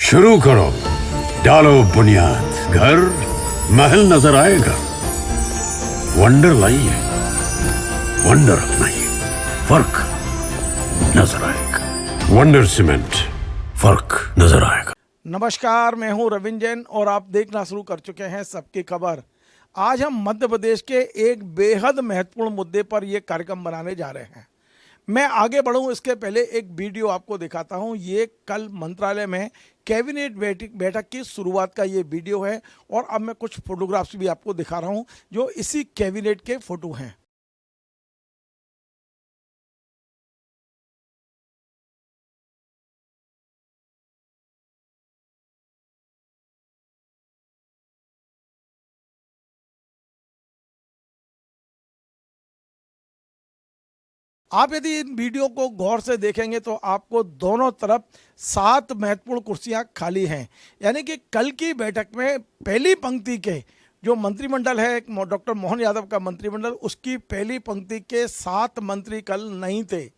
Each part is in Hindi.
शुरू करो, डालो बुनियाद, घर महल नजर आएगा। वंडर लाइए, वंडर अपनाइए, फर्क नजर आएगा। वंडर सीमेंट, फर्क नजर आएगा। नमस्कार, मैं हूं रविंद्र जैन और आप देखना शुरू कर चुके हैं सबकी खबर। आज हम मध्य प्रदेश के एक बेहद महत्वपूर्ण मुद्दे पर यह कार्यक्रम बनाने जा रहे हैं। मैं आगे बढ़ूं इसके पहले एक वीडियो आपको दिखाता हूं। ये कल मंत्रालय में कैबिनेट बैठक की शुरुआत का ये वीडियो है और अब मैं कुछ फोटोग्राफ्स भी आपको दिखा रहा हूं जो इसी कैबिनेट के फोटो हैं। आप यदि इन वीडियो को गौर से देखेंगे तो आपको दोनों तरफ 7 महत्वपूर्ण कुर्सियां खाली हैं। यानी कि कल की बैठक में पहली पंक्ति के जो मंत्रिमंडल है, डॉक्टर मोहन यादव का मंत्रिमंडल, उसकी पहली पंक्ति के 7 मंत्री कल नहीं थे।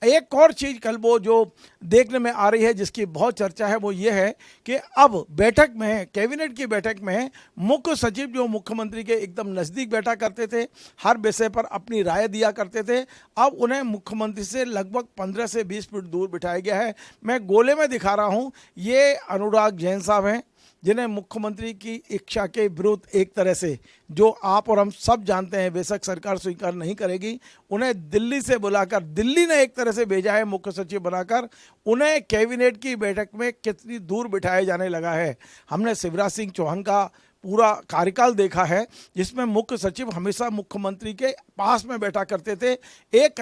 एक और चीज़ कल वो जो देखने में आ रही है जिसकी बहुत चर्चा है वो ये है कि अब बैठक में, कैबिनेट की बैठक में मुख्य सचिव जो मुख्यमंत्री के एकदम नज़दीक बैठा करते थे, हर विषय पर अपनी राय दिया करते थे, अब उन्हें मुख्यमंत्री से लगभग 15 से 20 फीट दूर बिठाया गया है। मैं गोले में दिखा रहा हूँ, ये अनुराग जैन साहब हैं जिन्हें मुख्यमंत्री की इच्छा के विरुद्ध एक तरह से, जो आप और हम सब जानते हैं बेशक सरकार स्वीकार नहीं करेगी, उन्हें दिल्ली से बुलाकर, दिल्ली ने एक तरह से भेजा है मुख्य सचिव बनाकर, उन्हें कैबिनेट की बैठक में कितनी दूर बिठाया जाने लगा है। हमने शिवराज सिंह चौहान का पूरा कार्यकाल देखा है जिसमें मुख्य सचिव हमेशा मुख्यमंत्री के पास में बैठा करते थे, एक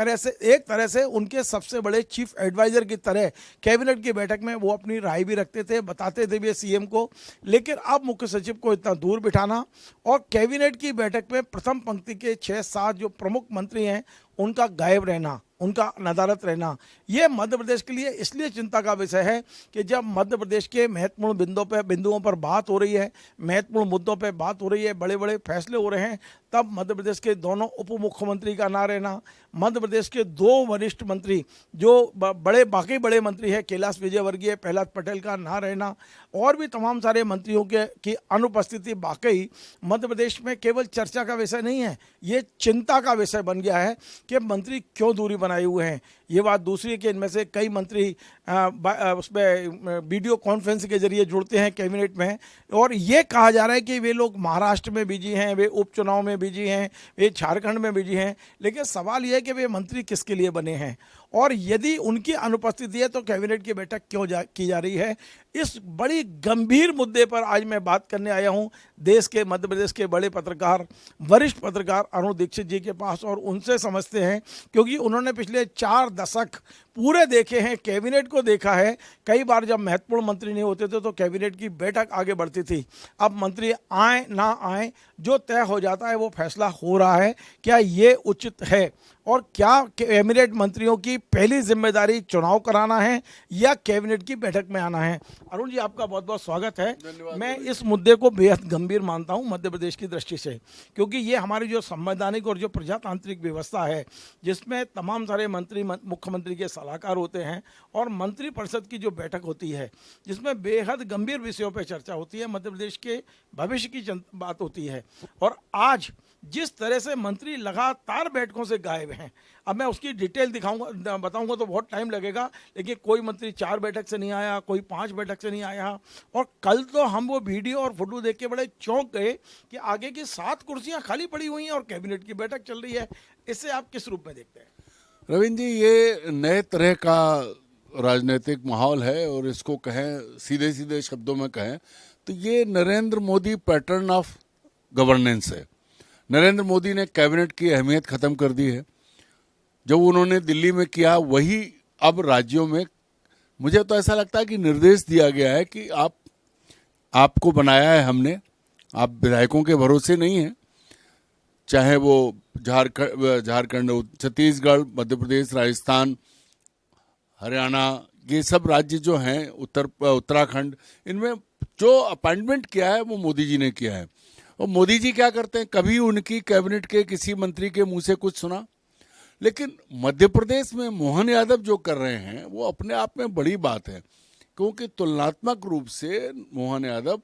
तरह से उनके सबसे बड़े चीफ एडवाइज़र की तरह कैबिनेट की बैठक में वो अपनी राय भी रखते थे, बताते थे भी सीएम को। लेकिन अब मुख्य सचिव को इतना दूर बिठाना और कैबिनेट की बैठक में प्रथम पंक्ति के 6-7 जो प्रमुख मंत्री हैं उनका गायब रहना, उनका नदारत रहना, ये मध्य प्रदेश के लिए इसलिए चिंता का विषय है कि जब मध्य प्रदेश के महत्वपूर्ण बिंदुओं पर बात हो रही है, महत्वपूर्ण मुद्दों पर बात हो रही है, बड़े बड़े फैसले हो रहे हैं, तब मध्य प्रदेश के दोनों उप मुख्यमंत्री का ना रहना, मध्य प्रदेश के 2 वरिष्ठ मंत्री जो बाकी बड़े मंत्री हैं, कैलाश विजयवर्गीय, प्रहलाद पटेल का ना रहना और भी तमाम सारे मंत्रियों की अनुपस्थिति वाकई मध्य प्रदेश में केवल चर्चा का विषय नहीं है, ये चिंता का विषय बन गया है कि मंत्री क्यों दूरी बनाए हुए हैं। ये बात दूसरी है कि इनमें से कई मंत्री उसमें वीडियो कॉन्फ्रेंस के जरिए जुड़ते हैं कैबिनेट में और ये कहा जा रहा है कि वे लोग महाराष्ट्र में बिजी हैं, वे उपचुनाव में बिजी हैं, वे झारखंड में बिजी हैं। लेकिन सवाल यह है कि वे मंत्री किसके लिए बने हैं और यदि उनकी अनुपस्थिति है तो कैबिनेट की बैठक क्यों की जा रही है। इस बड़ी गंभीर मुद्दे पर आज मैं बात करने आया हूं देश के, मध्य प्रदेश के बड़े पत्रकार, वरिष्ठ पत्रकार अरुण दीक्षित जी के पास और उनसे समझते हैं, क्योंकि उन्होंने पिछले 4 दशक पूरे देखे हैं, कैबिनेट को देखा है। कई बार जब महत्वपूर्ण मंत्री नहीं होते थे तो कैबिनेट की बैठक आगे बढ़ती थी। अब मंत्री आए ना आए, जो तय हो जाता है वो फैसला हो रहा है। क्या ये उचित है और क्या कैबिनेट मंत्रियों की पहली जिम्मेदारी चुनाव कराना है या कैबिनेट की बैठक में आना है? अरुण जी, आपका बहुत बहुत स्वागत है। मैं इस मुद्दे को बेहद गंभीर मानता हूं मध्य प्रदेश की दृष्टि से, क्योंकि ये हमारी जो संवैधानिक और जो प्रजातांत्रिक व्यवस्था है जिसमें तमाम सारे मंत्री मुख्यमंत्री के सलाहकार होते हैं और मंत्रिपरिषद की जो बैठक होती है जिसमें बेहद गंभीर विषयों पर चर्चा होती है, मध्य प्रदेश के भविष्य की बात होती है। और आज जिस तरह से मंत्री लगातार बैठकों से गायब हैं, अब मैं उसकी डिटेल बताऊंगा तो बहुत टाइम लगेगा, लेकिन कोई मंत्री 4 बैठक से नहीं आया, कोई 5 बैठक से नहीं आया। और कल तो हम वो वीडियो और फोटो देख के बड़े चौंक गए कि आगे की 7 कुर्सियां खाली पड़ी हुई हैं और कैबिनेट की बैठक चल रही है। इससे आप किस रूप में देखते हैं? रविंद्र जी, ये नए तरह का राजनीतिक माहौल है और इसको कहें, सीधे सीधे शब्दों में कहें तो ये Narendra Modi pattern of governance है। नरेंद्र मोदी ने कैबिनेट की अहमियत ख़त्म कर दी है। जो उन्होंने दिल्ली में किया वही अब राज्यों में, मुझे तो ऐसा लगता है कि निर्देश दिया गया है कि आपको बनाया है हमने, आप विधायकों के भरोसे नहीं हैं। चाहे वो झारखंड, छत्तीसगढ़, मध्य प्रदेश, राजस्थान, हरियाणा, ये सब राज्य जो हैं, उत्तराखंड, इनमें जो अपॉइंटमेंट किया है वो मोदी जी ने किया है। और मोदी जी क्या करते हैं, कभी उनकी कैबिनेट के किसी मंत्री के मुंह से कुछ सुना? लेकिन मध्य प्रदेश में मोहन यादव जो कर रहे हैं वो अपने आप में बड़ी बात है। क्योंकि तुलनात्मक रूप से मोहन यादव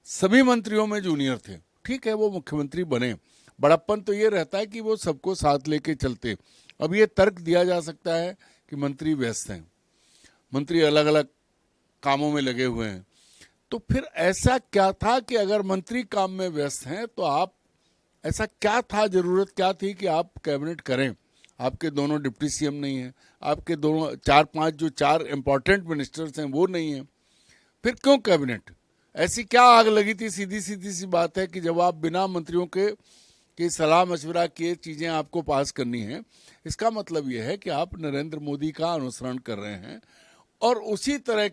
सभी मंत्रियों में जूनियर थे। ठीक है, वो मुख्यमंत्री बने, बड़प्पन तो ये रहता है कि वो सबको साथ लेके चलते। अब ये तर्क दिया जा सकता है कि मंत्री व्यस्त हैं, मंत्री अलग अलग कामों में लगे हुए हैं, तो फिर ऐसा क्या था कि अगर मंत्री काम में व्यस्त हैं तो आप, ऐसा क्या था, जरूरत क्या थी कि आप कैबिनेट करें? आपके दोनों डिप्टी सीएम नहीं हैं, आपके दोनों 4-5 जो 4 इंपॉर्टेंट मिनिस्टर्स हैं वो नहीं हैं, फिर क्यों कैबिनेट? ऐसी क्या आग लगी थी? सीधी सी बात है कि जब आप बिना मंत्रियों के सलाह मशवरा किए चीज़ें आपको पास करनी है, इसका मतलब यह है कि आप नरेंद्र मोदी का अनुसरण कर रहे हैं और उसी तरह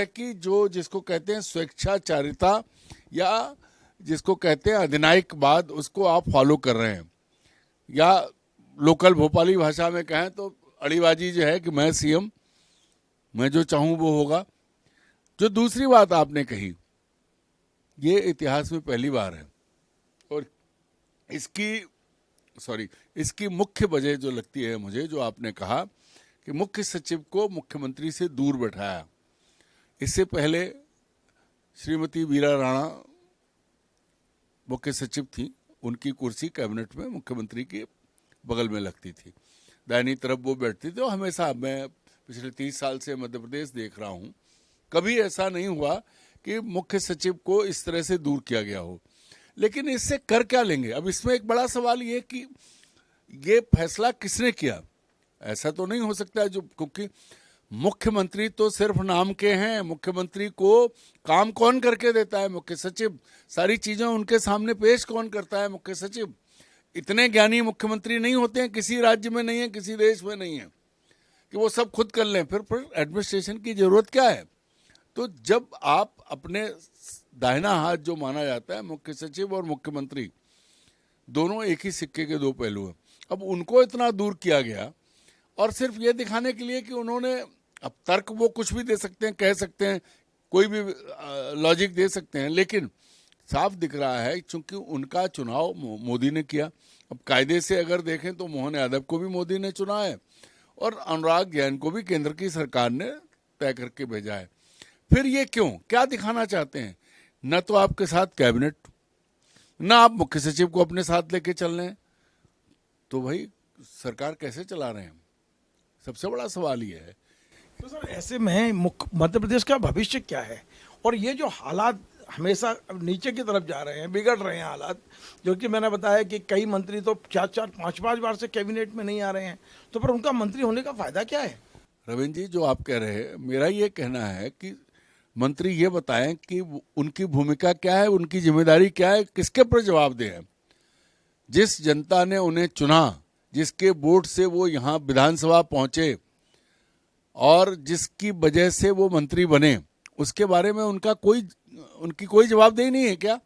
की जो जिसको कहते हैं स्वेच्छाचारिता या जिसको कहते हैं अधिनायकवाद, उसको आप फॉलो कर रहे हैं। या लोकल भोपाली भाषा में कहें तो अड़ीबाजी जो है कि मैं सीएम, मैं जो चाहूं वो होगा। जो दूसरी बात आपने कही, ये इतिहास में पहली बार है और इसकी मुख्य वजह जो लगती है मुझे, जो आपने कहा कि मुख्य सचिव को मुख्यमंत्री से दूर बैठाया। इससे पहले श्रीमती वीरा राणा मुख्य सचिव थी, उनकी कुर्सी कैबिनेट में मुख्यमंत्री के बगल में लगती थी, दाहिनी तरफ वो बैठती थी। और हमेशा मैं पिछले 30 साल से मध्य प्रदेश देख रहा हूँ, कभी ऐसा नहीं हुआ कि मुख्य सचिव को इस तरह से दूर किया गया हो। लेकिन इससे कर क्या लेंगे? अब इसमें एक बड़ा सवाल ये कि ये फैसला किसने किया? ऐसा तो नहीं हो सकता है क्योंकि मुख्यमंत्री तो सिर्फ नाम के हैं, मुख्यमंत्री को काम कौन करके देता है? मुख्य सचिव। सारी चीजें उनके सामने पेश कौन करता है? मुख्य सचिव। इतने ज्ञानी मुख्यमंत्री नहीं होते हैं, किसी राज्य में नहीं है, किसी देश में नहीं है कि वो सब खुद कर लें। फिर एडमिनिस्ट्रेशन की जरूरत क्या है? तो जब आप अपने दाहिना हाथ जो माना जाता है, मुख्य सचिव और मुख्यमंत्री दोनों एक ही सिक्के के दो पहलू हैं, अब उनको इतना दूर किया गया और सिर्फ ये दिखाने के लिए कि उन्होंने, अब तर्क वो कुछ भी दे सकते हैं, कह सकते हैं, कोई भी लॉजिक दे सकते हैं, लेकिन साफ दिख रहा है क्योंकि उनका चुनाव मोदी ने किया। अब कायदे से अगर देखें तो मोहन यादव को भी मोदी ने चुना है और अनुराग जैन को भी केंद्र की सरकार ने तय करके भेजा है। फिर ये क्यों, क्या दिखाना चाहते हैं? न तो आपके साथ कैबिनेट, न आप मुख्य सचिव को अपने साथ लेके चल रहे हैं, तो भाई सरकार कैसे चला रहे हैं? सबसे बड़ा सवाल ये है। तो सर ऐसे में मध्य प्रदेश का भविष्य क्या है? और ये जो हालात हमेशा नीचे की तरफ जा रहे हैं, बिगड़ रहे हैं हालात, जो कि मैंने बताया कि कई मंत्री तो 4-4, 5-5 बार से कैबिनेट में नहीं आ रहे हैं, तो फिर उनका मंत्री होने का फायदा क्या है? रविंद्र जी, जो आप कह रहे हैं, मेरा ये कहना है कि मंत्री ये बताएं कि उनकी भूमिका क्या है, उनकी जिम्मेदारी क्या है, किसके पर जवाबदेह है। जिस जनता ने उन्हें चुना, जिसके वोट से वो यहाँ विधानसभा पहुंचे और जिसकी वजह से वो मंत्री बने, उसके बारे में उनकी कोई जवाबदेही नहीं है क्या?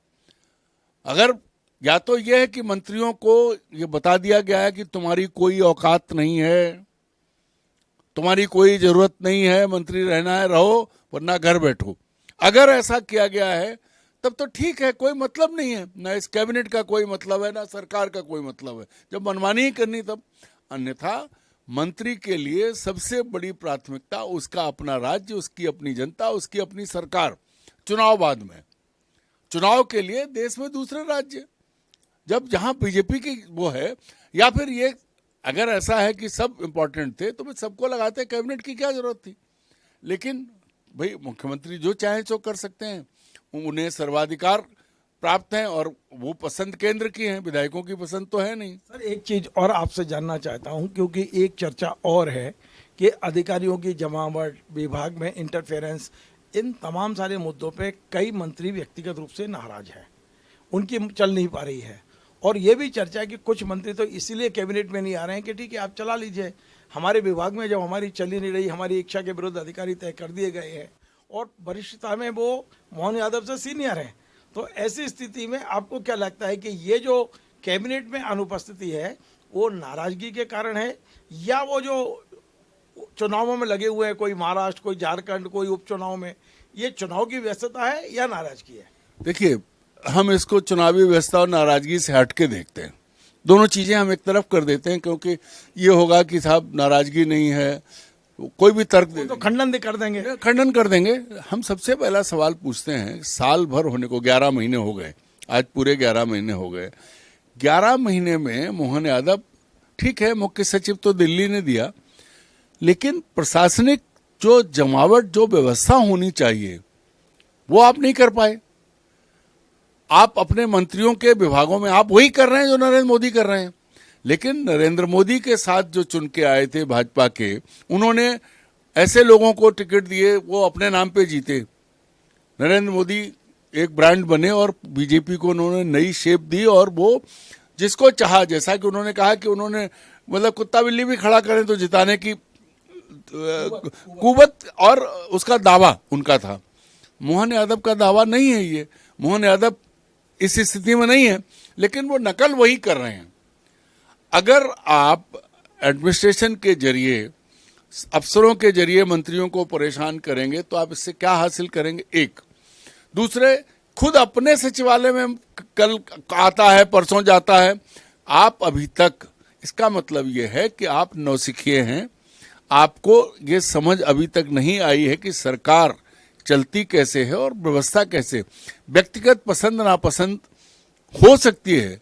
अगर या तो यह है कि मंत्रियों को ये बता दिया गया है कि तुम्हारी कोई औकात नहीं है, तुम्हारी कोई जरूरत नहीं है, मंत्री रहना है रहो वरना घर बैठो, अगर ऐसा किया गया है तब तो ठीक है, कोई मतलब नहीं है, ना इस कैबिनेट का कोई मतलब है, ना सरकार का कोई मतलब है। जब मनमानी ही करनी तब। अन्यथा मंत्री के लिए सबसे बड़ी प्राथमिकता उसका अपना राज्य, उसकी अपनी जनता, उसकी अपनी सरकार। चुनाव बाद में, चुनाव के लिए देश में दूसरे राज्य, जब जहां बीजेपी की वो है, या फिर ये अगर ऐसा है कि सब इंपॉर्टेंट थे तो फिर सबको लगाते, कैबिनेट की क्या जरूरत थी? लेकिन भाई मुख्यमंत्री जो चाहे सो कर सकते हैं, उन्हें सर्वाधिकार प्राप्त है और वो पसंद केंद्र की है, विधायकों की पसंद तो है नहीं। सर एक चीज और आपसे जानना चाहता हूं, क्योंकि एक चर्चा और है कि अधिकारियों की जमावट, विभाग में इंटरफेरेंस, इन तमाम सारे मुद्दों पे कई मंत्री व्यक्तिगत रूप से नाराज हैं, उनकी चल नहीं पा रही है। और ये भी चर्चा है कि कुछ मंत्री तो इसीलिए कैबिनेट में नहीं आ रहे हैं कि ठीक है आप चला लीजिए, हमारे विभाग में जब हमारी चल ही नहीं रही, हमारी इच्छा के विरुद्ध अधिकारी तय कर दिए गए हैं और वरिष्ठता में वो मोहन यादव से सीनियर हैं। तो ऐसी स्थिति में आपको क्या लगता है कि ये जो कैबिनेट में अनुपस्थिति है वो नाराजगी के कारण है, या वो जो चुनावों में लगे हुए हैं, कोई महाराष्ट्र, कोई झारखंड, कोई उपचुनाव में, ये चुनाव की व्यस्तता है या नाराजगी है? देखिए, हम इसको चुनावी व्यवस्था और नाराजगी से हट के देखते हैं। दोनों चीजें हम एक तरफ कर देते हैं, क्योंकि ये होगा कि साहब नाराजगी नहीं है कोई भी तर्क दे तो खंडन कर देंगे। खंडन कर देंगे। हम सबसे पहला सवाल पूछते हैं, साल भर होने को 11 महीने हो गए, आज पूरे 11 महीने हो गए। 11 महीने में मोहन यादव, ठीक है मुख्य सचिव तो दिल्ली ने दिया, लेकिन प्रशासनिक जो जमावट, जो व्यवस्था होनी चाहिए वो आप नहीं कर पाए। आप अपने मंत्रियों के विभागों में आप वही कर रहे हैं जो नरेंद्र मोदी कर रहे हैं। लेकिन नरेंद्र मोदी के साथ जो चुन के आए थे भाजपा के, उन्होंने ऐसे लोगों को टिकट दिए, वो अपने नाम पे जीते। नरेंद्र मोदी एक ब्रांड बने और बीजेपी को उन्होंने नई शेप दी, और वो जिसको चाहा, जैसा कि उन्होंने कहा कि उन्होंने मतलब कुत्ता बिल्ली भी खड़ा करें तो जिताने की कुवत और उसका दावा उनका था। मोहन यादव का दावा नहीं है ये, मोहन यादव इस स्थिति में नहीं है, लेकिन वो नकल वही कर रहे हैं। अगर आप एडमिनिस्ट्रेशन के जरिए, अफसरों के जरिए मंत्रियों को परेशान करेंगे तो आप इससे क्या हासिल करेंगे? एक, दूसरे खुद अपने सचिवालय में कल आता है, परसों जाता है। आप अभी तक, इसका मतलब यह है कि आप नौसिखिए हैं, आपको ये समझ अभी तक नहीं आई है कि सरकार चलती कैसे है और व्यवस्था कैसे। व्यक्तिगत पसंद नापसंद हो सकती है,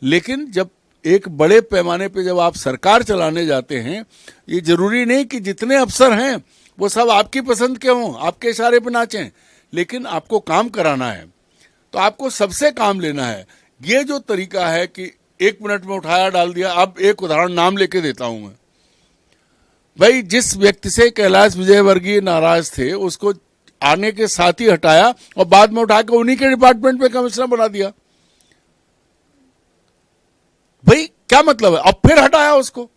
लेकिन जब एक बड़े पैमाने पे जब आप सरकार चलाने जाते हैं, ये जरूरी नहीं कि जितने अफसर हैं वो सब आपकी पसंद के हों, आपके इशारे पे नाचें, लेकिन आपको काम कराना है तो आपको सबसे काम लेना है। ये जो तरीका है कि 1 मिनट में उठाया डाल दिया। अब एक उदाहरण नाम लेके देता हूं मैं। भाई, जिस व्यक्ति से कैलाश विजयवर्गीय नाराज थे, उसको आने के साथ ही हटाया और बाद में उठा के उन्हीं के डिपार्टमेंट में कमिश्नर बना दिया। भाई क्या मतलब है? अब फिर हटाया उसको,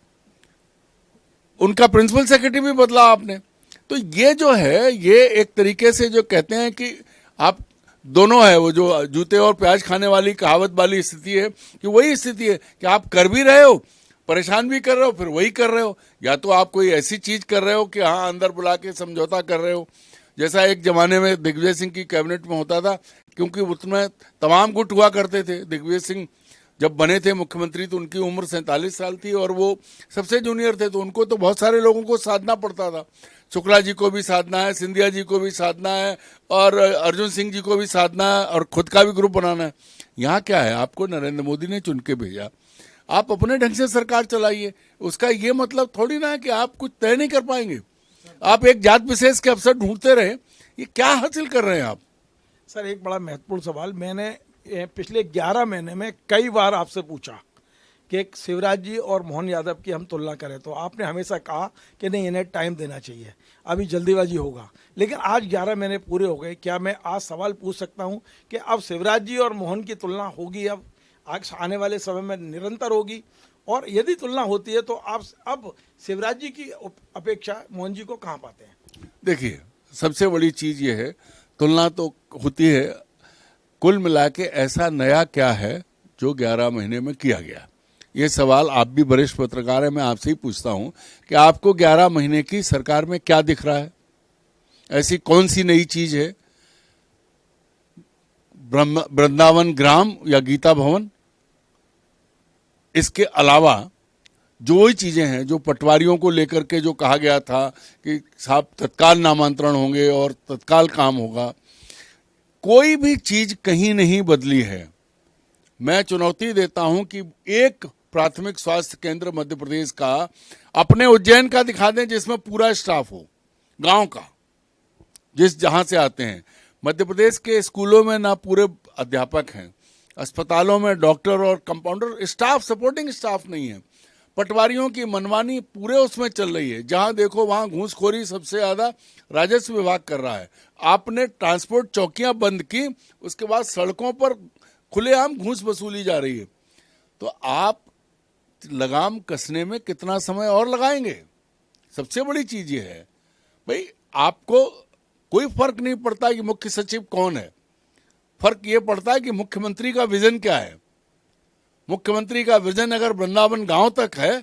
उनका प्रिंसिपल सेक्रेटरी भी बदला आपने। तो ये जो है, ये एक तरीके से जो कहते हैं कि आप दोनों है, वो जो जूते और प्याज खाने वाली कहावत वाली स्थिति है, कि वही स्थिति है कि आप कर भी रहे हो, परेशान भी कर रहे हो, फिर वही कर रहे हो। या तो आप कोई ऐसी चीज कर रहे हो कि हाँ अंदर बुला के समझौता कर रहे हो, जैसा एक जमाने में दिग्विजय सिंह की कैबिनेट में होता था, क्योंकि उसमें तमाम गुट हुआ करते थे। दिग्विजय सिंह जब बने थे मुख्यमंत्री तो उनकी उम्र 47 साल थी और वो सबसे जूनियर थे, तो उनको तो बहुत सारे लोगों को साधना पड़ता था। शुक्ला जी को भी साधना है, सिंधिया जी को भी साधना है, और अर्जुन सिंह जी को भी साधना है, और खुद का भी ग्रुप बनाना है। यहाँ क्या है, आपको नरेंद्र मोदी ने चुन के भेजा, आप अपने ढंग से सरकार चलाइए। उसका ये मतलब थोड़ी ना है कि आप कुछ तय नहीं कर पाएंगे। आप एक जात विशेष के अफसर ढूंढते रहे, ये क्या हासिल कर रहे हैं आप? सर, एक बड़ा महत्वपूर्ण सवाल मैंने पिछले 11 महीने में कई बार आपसे पूछा कि एक शिवराज जी और मोहन यादव की हम तुलना करें, तो आपने हमेशा कहा कि नहीं, इन्हें टाइम देना चाहिए, अभी जल्दीबाजी होगा। लेकिन आज 11 महीने पूरे हो गए, क्या मैं आज सवाल पूछ सकता हूं कि अब शिवराज जी और मोहन की तुलना होगी, अब आने वाले समय में निरंतर होगी? और यदि तुलना होती है तो आप अब शिवराज जी की अपेक्षा मोहन जी को कहाँ पाते हैं? देखिए, सबसे बड़ी चीज ये है, तुलना तो होती है, कुल मिला के ऐसा नया क्या है जो 11 महीने में किया गया? ये सवाल आप भी वरिष्ठ पत्रकार हैं, मैं आपसे ही पूछता हूं कि आपको 11 महीने की सरकार में क्या दिख रहा है? ऐसी कौन सी नई चीज है? वृंदावन ग्राम या गीता भवन? इसके अलावा जो ही चीजें हैं, जो पटवारियों को लेकर के जो कहा गया था कि साहब तत्काल नामांतरण होंगे और तत्काल काम होगा, कोई भी चीज कहीं नहीं बदली है। मैं चुनौती देता हूं कि एक प्राथमिक स्वास्थ्य केंद्र मध्य प्रदेश का अपने उज्जैन का दिखा दें जिसमें पूरा स्टाफ हो, गांव का, जहां से आते हैं। मध्य प्रदेश के स्कूलों में ना पूरे अध्यापक हैं, अस्पतालों में डॉक्टर और कंपाउंडर स्टाफ, सपोर्टिंग स्टाफ नहीं है। पटवारियों की मनमानी पूरे उसमें चल रही है, जहां देखो वहां घूसखोरी सबसे ज्यादा राजस्व विभाग कर रहा है। आपने ट्रांसपोर्ट चौकियां बंद की, उसके बाद सड़कों पर खुलेआम घूस वसूली जा रही है। तो आप लगाम कसने में कितना समय और लगाएंगे? सबसे बड़ी चीज ये है भाई, आपको कोई फर्क नहीं पड़ता कि मुख्य सचिव कौन है, फर्क ये पड़ता है कि मुख्यमंत्री का विजन क्या है। मुख्यमंत्री का विजन अगर वृंदावन गांव तक है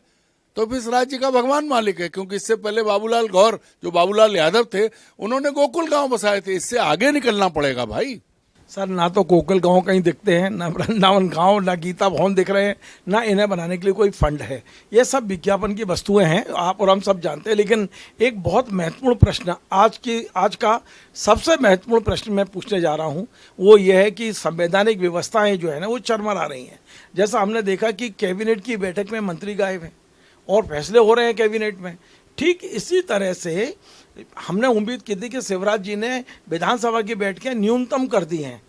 तो फिर इस राज्य का भगवान मालिक है, क्योंकि इससे पहले बाबूलाल गौर, जो बाबूलाल यादव थे, उन्होंने गोकुल गांव बसाए थे। इससे आगे निकलना पड़ेगा भाई। सर ना तो कोकल गांव कहीं दिखते हैं, ना वृंदावन गांव, ना गीता भवन दिख रहे हैं, ना इन्हें बनाने के लिए कोई फंड है। ये सब विज्ञापन की वस्तुएं हैं, आप और हम सब जानते हैं। लेकिन एक बहुत महत्वपूर्ण प्रश्न आज का सबसे महत्वपूर्ण प्रश्न मैं पूछने जा रहा हूं, वो ये है कि संवैधानिक व्यवस्थाएं जो है ना वो चरमरा रही हैं। जैसा हमने देखा कि कैबिनेट की बैठक में मंत्री गायब हैं और फैसले हो रहे हैं कैबिनेट में। ठीक इसी तरह से हमने उम्मीद की थी कि शिवराज जी ने विधानसभा की बैठकें न्यूनतम कर दी हैं।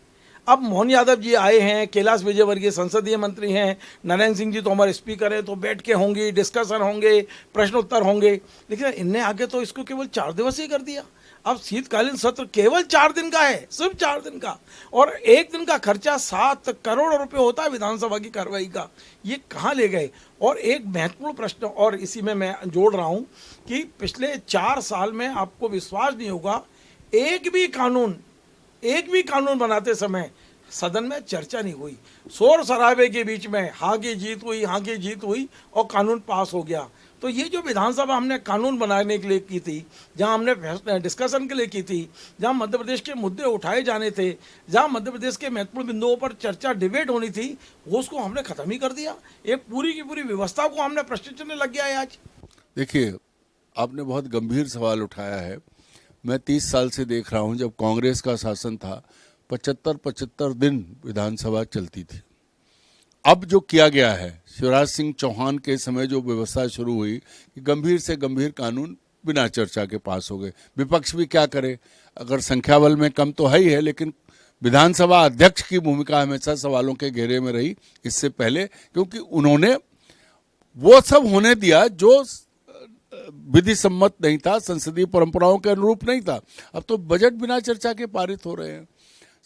अब मोहन यादव जी आए हैं, कैलाश विजयवर्गीय संसदीय मंत्री हैं, नरेंद्र सिंह जी तो हमारे स्पीकर हैं, तो बैठकें होंगी, डिस्कशन होंगे, प्रश्नोत्तर होंगे। लेकिन इनने आगे तो इसको केवल 4 दिवस ही कर दिया। अब शीतकालीन सत्र केवल 4 दिन का है, सिर्फ 4 दिन का, और एक दिन का खर्चा 7 करोड़ रुपए होता है विधानसभा की कार्रवाई का। ये कहाँ ले गए? और एक महत्वपूर्ण प्रश्न और इसी में मैं जोड़ रहा हूँ कि पिछले 4 साल में आपको विश्वास नहीं होगा, एक भी कानून बनाते समय सदन में चर्चा नहीं हुई। शोर शराबे के बीच में हाँ की जीत हुई और कानून पास हो गया। तो ये जो विधानसभा हमने कानून बनाने के लिए की थी, जहां हमने डिस्कशन के लिए की थी, जहां मध्य प्रदेश के मुद्दे उठाए जाने थे, जहां मध्य प्रदेश के महत्वपूर्ण बिंदुओं पर चर्चा डिबेट होनी थी, वो उसको हमने खत्म ही कर दिया। एक पूरी की पूरी व्यवस्था को हमने प्रश्न चिन्ह लग गया है आज। देखिए, आपने बहुत गंभीर सवाल उठाया है। मैं 30 साल से देख रहा हूं, जब कांग्रेस का शासन था 75 दिन विधानसभा चलती थी। अब जो किया गया है, शिवराज सिंह चौहान के समय जो व्यवस्था शुरू हुई कि गंभीर से गंभीर कानून बिना चर्चा के पास हो गए। विपक्ष भी क्या करे, अगर संख्या बल में कम तो है ही है, लेकिन विधानसभा अध्यक्ष की भूमिका हमेशा सवालों के घेरे में रही इससे पहले, क्योंकि उन्होंने वो सब होने दिया जो विधि सम्मत नहीं था, संसदीय परंपराओं के अनुरूप नहीं था। अब तो बजट बिना चर्चा के पारित हो रहे हैं,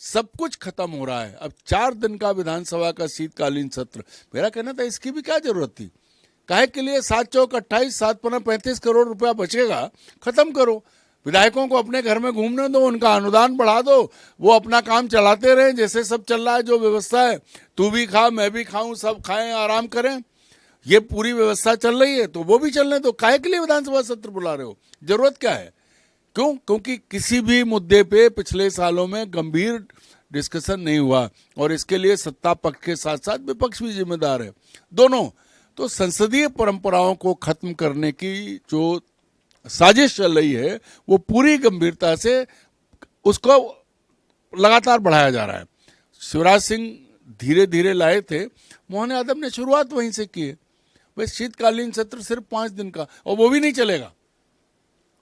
सब कुछ खत्म हो रहा है। अब 4 दिन का विधानसभा का शीतकालीन सत्र, मेरा कहना था इसकी भी क्या जरूरत थी? काहे के लिए 7 चौक 28, 7 पंजा 35 करोड़ रुपया बचेगा, खत्म करो। विधायकों को अपने घर में घूमने दो, उनका अनुदान बढ़ा दो, वो अपना काम चलाते रहें जैसे सब चल रहा है। जो व्यवस्था है, तू भी खा मैं भी खाऊं, सब खाएं आराम करें, ये पूरी व्यवस्था चल रही है तो वो भी चलने दो। काहे के लिए विधानसभा सत्र बुला रहे हो? जरूरत क्या है? क्यों? क्योंकि किसी भी मुद्दे पे पिछले सालों में गंभीर डिस्कशन नहीं हुआ, और इसके लिए सत्ता पक्ष के साथ साथ विपक्ष भी जिम्मेदार है, दोनों। तो संसदीय परंपराओं को खत्म करने की जो साजिश चल रही है, वो पूरी गंभीरता से उसको लगातार बढ़ाया जा रहा है। शिवराज सिंह धीरे धीरे लाए थे, मोहन यादव ने शुरुआत वहीं से की है। भाई शीतकालीन सत्र सिर्फ 5 दिन का, और वो भी नहीं चलेगा।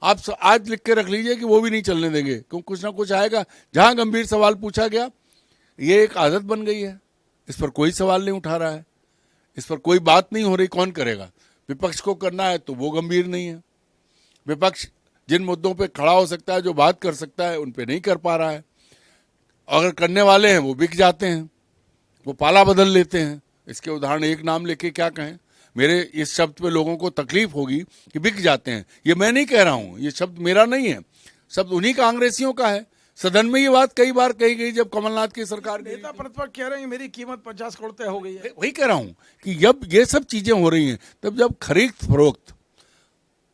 आप आज लिख के रख लीजिए कि वो भी नहीं चलने देंगे, क्योंकि कुछ ना कुछ आएगा। जहां गंभीर सवाल पूछा गया, ये एक आदत बन गई है, इस पर कोई सवाल नहीं उठा रहा है, इस पर कोई बात नहीं हो रही। कौन करेगा? विपक्ष को करना है तो वो गंभीर नहीं है। विपक्ष जिन मुद्दों पे खड़ा हो सकता है, जो बात कर सकता है, उन पे नहीं कर पा रहा है। अगर करने वाले हैं वो बिक जाते हैं, वो पाला बदल लेते हैं। इसके उदाहरण एक नाम लेके क्या कहें, मेरे इस शब्द पे लोगों को तकलीफ होगी कि बिक जाते हैं। ये मैं नहीं कह रहा हूं, ये शब्द मेरा नहीं है, शब्द उन्हीं कांग्रेसियों का है। सदन में ये बात कई बार कही गई जब कमलनाथ की सरकार, नेता प्रतिपक्ष कह रहे हैं मेरी कीमत 50 करोड़ तय हो गई है। वही कह रहा हूं कि जब ये सब चीजें हो रही हैं, तब जब खरीद फरोख्त,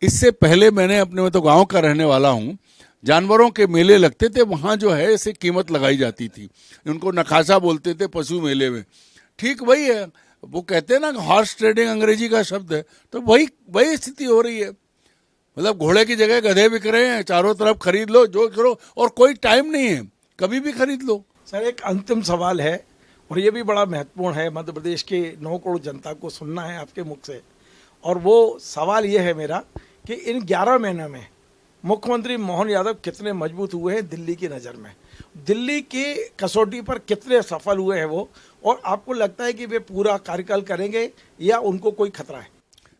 इससे पहले मैंने अपने में तो गांव का रहने वाला हूं, जानवरों के मेले लगते थे, वहां जो है ऐसे कीमत लगाई जाती थी, उनको नखासा बोलते थे पशु मेले में। ठीक वही है, वो कहते हैं ना हॉर्स ट्रेडिंग अंग्रेजी का शब्द है, तो वही स्थिति हो रही है। मतलब घोड़े की जगह गधे बिक रहे हैं, चारों तरफ खरीद लो, जो करो, और कोई टाइम नहीं है, कभी भी खरीद लो। सर एक अंतिम सवाल है, और ये भी बड़ा महत्वपूर्ण है, मध्य प्रदेश के 9 करोड़ जनता को सुनना है आपके मुख से। और वो सवाल ये है मेरा कि इन 11 महीनों में मुख्यमंत्री मोहन यादव कितने मजबूत हुए हैं दिल्ली की नज़र में, दिल्ली की कसौटी पर कितने सफल हुए हैं वो, और आपको लगता है कि वे पूरा कार्यकाल करेंगे या उनको कोई खतरा है?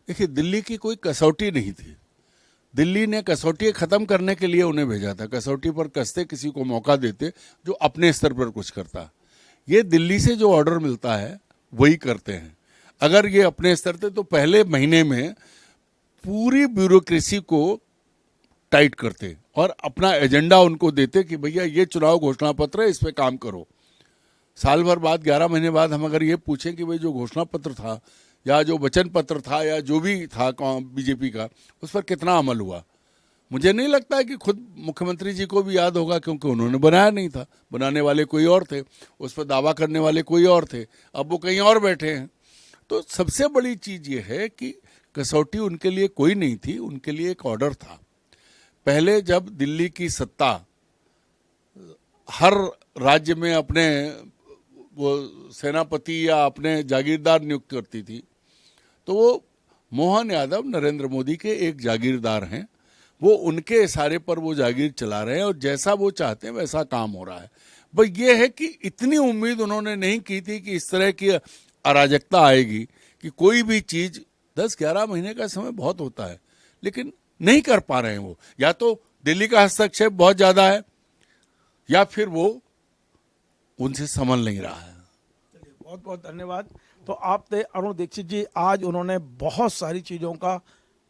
देखिए, दिल्ली की कोई कसौटी नहीं थी। दिल्ली ने कसौटी खत्म करने के लिए उन्हें भेजा था। कसौटी पर कसते, किसी को मौका देते जो अपने स्तर पर कुछ करता। ये दिल्ली से जो ऑर्डर मिलता है वही करते हैं। अगर ये अपने स्तर से, तो पहले महीने में पूरी ब्यूरोक्रेसी को टाइट करते और अपना एजेंडा उनको देते कि भैया ये चुनाव घोषणा पत्र है, इस पे काम करो। साल भर बाद, 11 महीने बाद हम अगर ये पूछें कि भाई जो घोषणा पत्र था या जो वचन पत्र था या जो भी था बीजेपी का, उस पर कितना अमल हुआ, मुझे नहीं लगता है कि खुद मुख्यमंत्री जी को भी याद होगा, क्योंकि उन्होंने बनाया नहीं था, बनाने वाले कोई और थे, उस पर दावा करने वाले कोई और थे, अब वो कहीं और बैठे हैं। तो सबसे बड़ी चीज़ ये है कि कसौटी उनके लिए कोई नहीं थी, उनके लिए एक ऑर्डर था। पहले जब दिल्ली की सत्ता हर राज्य में अपने वो सेनापति या अपने जागीरदार नियुक्त करती थी, तो वो मोहन यादव नरेंद्र मोदी के एक जागीरदार हैं। वो उनके इशारे पर वो जागीर चला रहे हैं और जैसा वो चाहते हैं वैसा काम हो रहा है। बस ये है कि इतनी उम्मीद उन्होंने नहीं की थी कि इस तरह की अराजकता आएगी कि कोई भी चीज़ 10-11 महीने का समय बहुत होता है, लेकिन नहीं कर पा रहे हैं वो। या तो दिल्ली का हस्तक्षेप बहुत ज़्यादा है या फिर वो उनसे संभल नहीं रहा है। बहुत बहुत धन्यवाद। तो आप थे अरुण दीक्षित जी, आज उन्होंने बहुत सारी चीज़ों का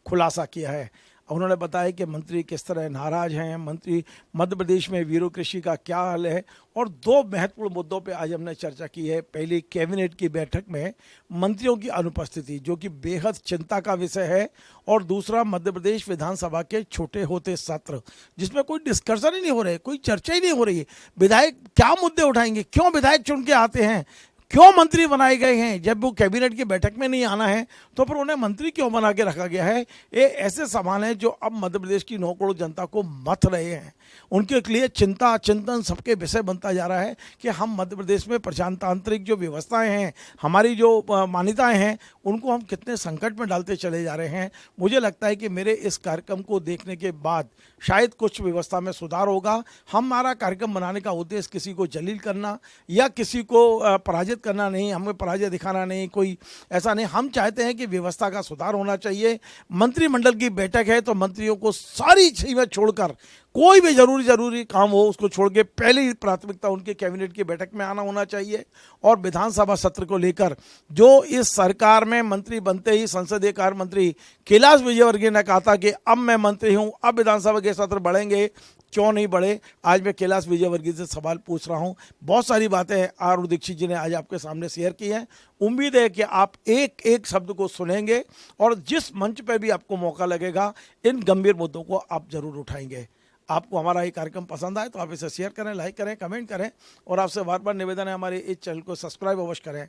खुलासा किया है। उन्होंने बताया कि मंत्री किस तरह नाराज हैं, मंत्री मध्य प्रदेश में ब्यूरोक्रेसी का क्या हाल है, और दो महत्वपूर्ण मुद्दों पे आज हमने चर्चा की है। पहली, कैबिनेट की बैठक में मंत्रियों की अनुपस्थिति जो कि बेहद चिंता का विषय है, और दूसरा मध्य प्रदेश विधानसभा के छोटे होते सत्र जिसमें कोई डिस्कशन ही नहीं हो रहे, कोई चर्चा ही नहीं हो रही। विधायक क्या मुद्दे उठाएंगे, क्यों विधायक चुन के आते हैं, क्यों मंत्री बनाए गए हैं, जब वो कैबिनेट की बैठक में नहीं आना है तो फिर उन्हें मंत्री क्यों बना के रखा गया है। ये ऐसे सवाल हैं जो अब मध्य प्रदेश की 9 करोड़ जनता को मथ रहे हैं। उनके लिए चिंता चिंतन सबके विषय बनता जा रहा है कि हम मध्य प्रदेश में प्रजातांत्रिक जो व्यवस्थाएं हैं, हमारी जो मान्यताएं हैं, उनको हम कितने संकट में डालते चले जा रहे हैं। मुझे लगता है कि मेरे इस कार्यक्रम को देखने के बाद शायद कुछ व्यवस्था में सुधार होगा। हमारा कार्यक्रम बनाने का उद्देश्य किसी को जलील करना या किसी को पराजित करना नहीं, हमें पराजय दिखाना नहीं, कोई ऐसा नहीं। हम चाहते हैं कि व्यवस्था का सुधार होना चाहिए। मंत्रिमंडल की बैठक है तो मंत्रियों को सारी चीज़ें छोड़कर, कोई भी जरूरी काम हो उसको छोड़ के पहली प्राथमिकता उनके कैबिनेट की बैठक में आना होना चाहिए। और विधानसभा सत्र को लेकर जो इस सरकार में मंत्री बनते ही संसदीय कार्य मंत्री कैलाश विजयवर्गीय ने कहा था कि अब मैं मंत्री हूं, अब विधानसभा के सत्र बढ़ेंगे, क्यों नहीं बढ़े। आज मैं कैलाश विजयवर्गीय से सवाल पूछ रहा हूं। बहुत सारी बातें अरुण दीक्षित जी ने आज आपके सामने शेयर की हैं। उम्मीद है कि आप एक एक शब्द को सुनेंगे और जिस मंच पे भी आपको मौका लगेगा इन गंभीर मुद्दों को आप जरूर उठाएंगे। आपको हमारा ये कार्यक्रम पसंद आए तो आप इसे शेयर करें, लाइक करें, कमेंट करें, और आपसे बार बार निवेदन है हमारे इस चैनल को सब्सक्राइब अवश्य करें।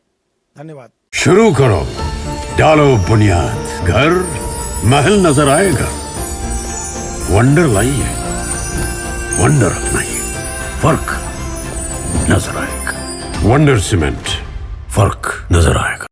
धन्यवाद। शुरू करो, डालो बुनियाद, घर महल नजर आएगा। वंडर लाइए, वंडर अपनाइए, फर्क नजर आएगा। वंडर सीमेंट, फर्क नजर आएगा।